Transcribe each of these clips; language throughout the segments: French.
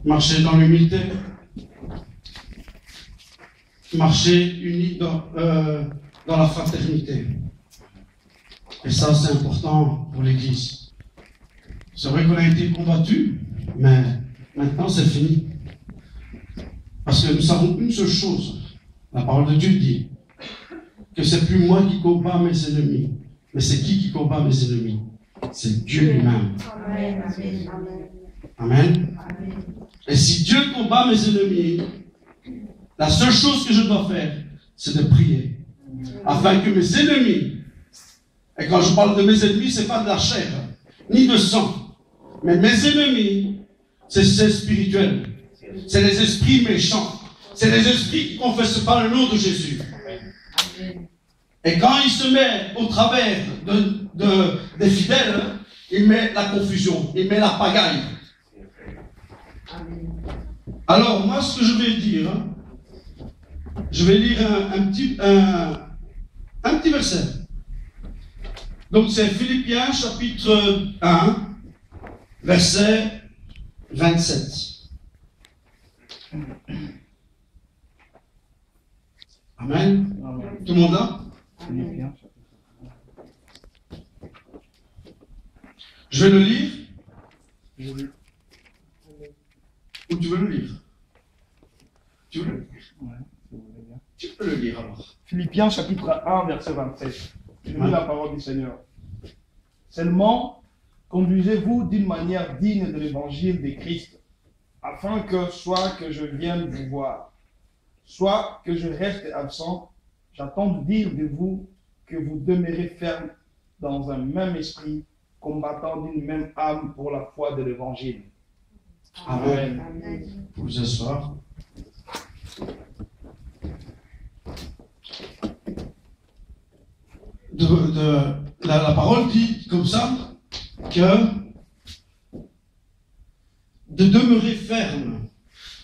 marcher dans l'humilité, marcher unis dans la fraternité. Et ça, c'est important pour l'Église. C'est vrai qu'on a été combattu, mais maintenant, c'est fini. Parce que nous savons une seule chose. La parole de Dieu dit que c'est plus moi qui combats mes ennemis, mais c'est qui combat mes ennemis? C'est Dieu lui-même. Amen. Amen. Et si Dieu combat mes ennemis, la seule chose que je dois faire, c'est de prier. Afin que mes ennemis, et quand je parle de mes ennemis, ce n'est pas de la chair, ni de sang, mais mes ennemis, c'est spirituel. C'est les esprits méchants. C'est les esprits qui ne confessent pas le nom de Jésus. Et quand il se met au travers des fidèles, il met la confusion, il met la pagaille. Alors, moi, ce que je vais dire, je vais lire un petit verset. Donc, c'est Philippiens, chapitre 1, verset 27. Amen. Amen. Tout le monde là? Amen. Je vais le lire. Ou tu veux le lire? Tu veux le lire? Ouais, si vous voulez bien. Tu peux le lire alors. Philippiens chapitre 1, verset 27. Je lis la parole du Seigneur. Seulement, conduisez-vous d'une manière digne de l'évangile de Christ, afin que soit que je vienne vous voir, soit que je reste absent, j'attends de dire de vous que vous demeurez ferme dans un même esprit, combattant d'une même âme pour la foi de l'évangile. Amen. Amen. Pour vous asseoir. La parole dit comme ça que de demeurer ferme.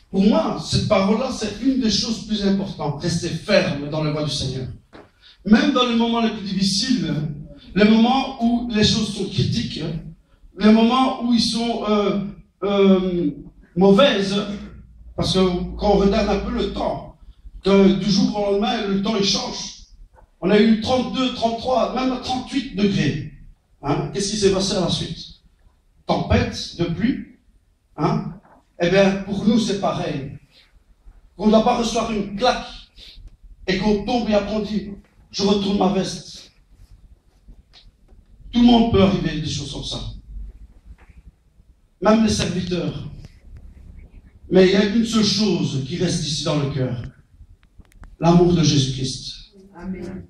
Pour moi, cette parole-là, c'est une des choses plus importantes. Rester ferme dans le voie du Seigneur. Même dans les moments les plus difficiles, les moments où les choses sont critiques, les moments où ils sont mauvaises, parce que quand on regarde un peu le temps, que du jour au lendemain, le temps il change. On a eu 32, 33, même 38 degrés. Hein? Qu'est-ce qui s'est passé à la suite? Tempête de pluie. Hein? Eh bien, pour nous, c'est pareil. On ne doit pas recevoir une claque et qu'on tombe et après on dit, je retourne ma veste. Tout le monde peut arriver des choses comme ça. Même les serviteurs. Mais il y a une seule chose qui reste ici dans le cœur. L'amour de Jésus-Christ. Amen.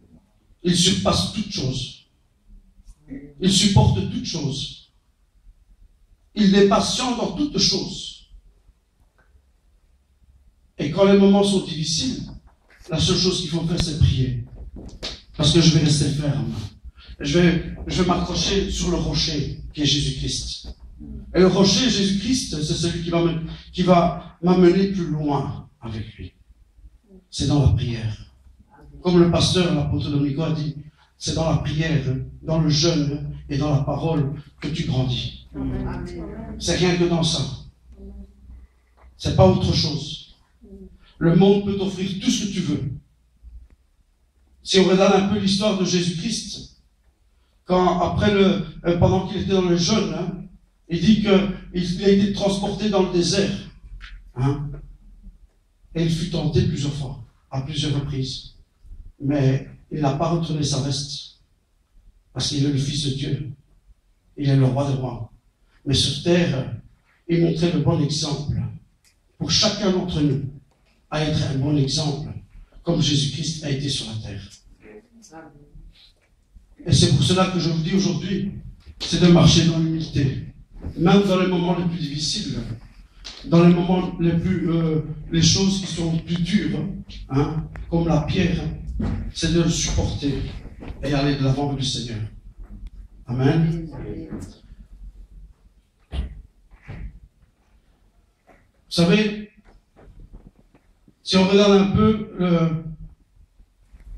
Il surpasse toute chose. Il supporte toute chose. Il est patient dans toutes choses. Et quand les moments sont difficiles, la seule chose qu'il faut faire, c'est prier. Parce que je vais rester ferme. Je vais m'accrocher sur le rocher qui est Jésus-Christ. Et le rocher, Jésus-Christ, c'est celui qui va m'amener plus loin avec lui. C'est dans la prière. Comme le pasteur, l'apôtre Dominico a dit, c'est dans la prière, dans le jeûne et dans la parole que tu grandis. C'est rien que dans ça. C'est pas autre chose. Le monde peut t'offrir tout ce que tu veux. Si on regarde un peu l'histoire de Jésus-Christ, pendant qu'il était dans le jeûne, hein, il dit qu'il a été transporté dans le désert. Hein, et il fut tenté plusieurs fois, à plusieurs reprises. Mais il n'a pas retourné sa veste. Parce qu'il est le Fils de Dieu. Il est le roi des rois. Mais sur terre, il montrait le bon exemple pour chacun d'entre nous à être un bon exemple, comme Jésus-Christ a été sur la terre. Et c'est pour cela que je vous dis aujourd'hui, c'est de marcher dans l'humilité, même dans les moments les plus difficiles, dans les moments les choses qui sont plus dures, hein, comme la pierre, c'est de le supporter et aller de l'avant du Seigneur. Amen. Vous savez, si on regarde un peu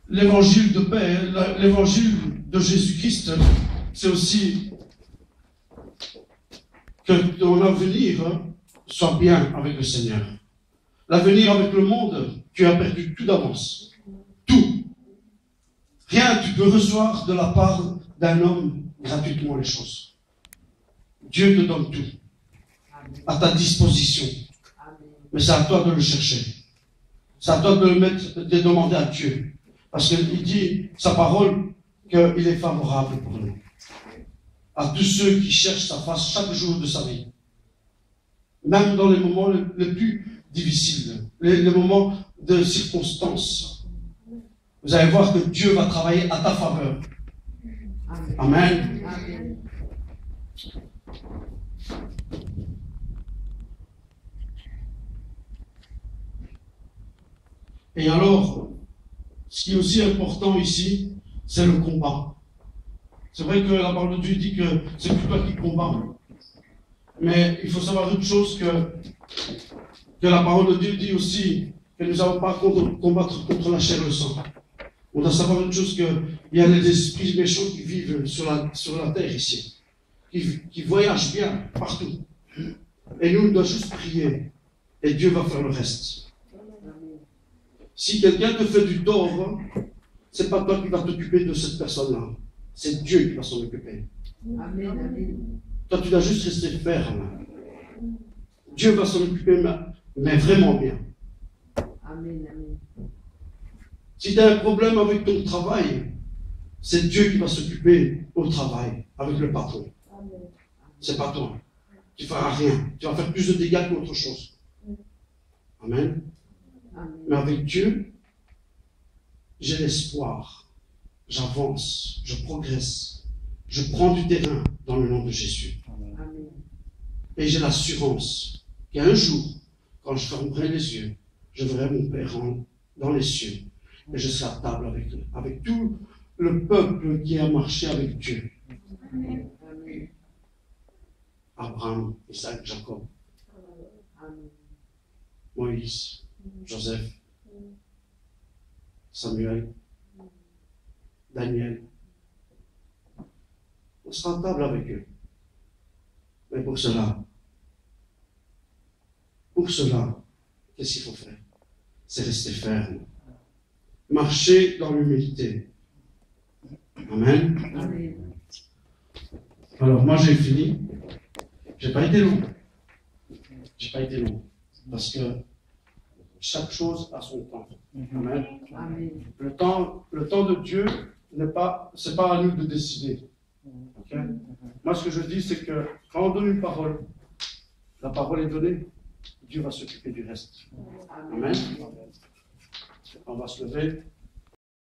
l'évangile de paix, l'évangile de Jésus-Christ, c'est aussi qu'on a venir sois bien avec le Seigneur. L'avenir avec le monde, tu as perdu tout d'avance. Tout. Rien, tu peux recevoir de la part d'un homme gratuitement les choses. Dieu te donne tout. À ta disposition. Mais c'est à toi de le chercher. C'est à toi de le mettre, de demander à Dieu. Parce qu'il dit, sa parole, qu'il est favorable pour nous. À tous ceux qui cherchent sa face chaque jour de sa vie. Même dans les moments les plus difficiles, les moments de circonstances. Vous allez voir que Dieu va travailler à ta faveur. Amen. Amen. Et alors, ce qui est aussi important ici, c'est le combat. C'est vrai que la parole de Dieu dit que c'est plus toi qui combats. Mais il faut savoir une chose que la parole de Dieu dit aussi, que nous n'avons pas à combattre contre la chair et le sang. On doit savoir une chose, qu'il y a des esprits méchants qui vivent sur la terre ici, qui voyagent bien partout. Et nous, on doit juste prier, et Dieu va faire le reste. Si quelqu'un te fait du tort, c'est pas toi qui vas t'occuper de cette personne-là. C'est Dieu qui va s'en occuper. Amen. Toi, tu dois juste rester ferme. Dieu va s'en occuper, mais vraiment bien. Amen. Si tu as un problème avec ton travail, c'est Dieu qui va s'occuper au travail, avec le patron. C'est pas toi. Tu ne feras rien. Tu vas faire plus de dégâts qu'autre chose. Amen. Mais avec Dieu, j'ai l'espoir. J'avance, je progresse. Je prends du terrain dans le nom de Jésus. Amen. Et j'ai l'assurance qu'un jour, quand je fermerai les yeux, je verrai mon Père dans les cieux. Et je serai à table avec tout le peuple qui a marché avec Dieu. Amen. Abraham, Isaac, Jacob, Moïse, Joseph, Samuel, Daniel. On sera à table avec eux. Mais pour cela, qu'est-ce qu'il faut faire? C'est rester ferme. Marcher dans l'humilité. Amen. Amen. Alors, moi, j'ai fini. J'ai pas été long. Parce que chaque chose a son temps. Amen. Amen. Le temps de Dieu c'est pas à nous de décider. Okay? Moi, ce que je dis, c'est que quand on donne une parole, la parole est donnée, Dieu va s'occuper du reste. Amen. On va se lever.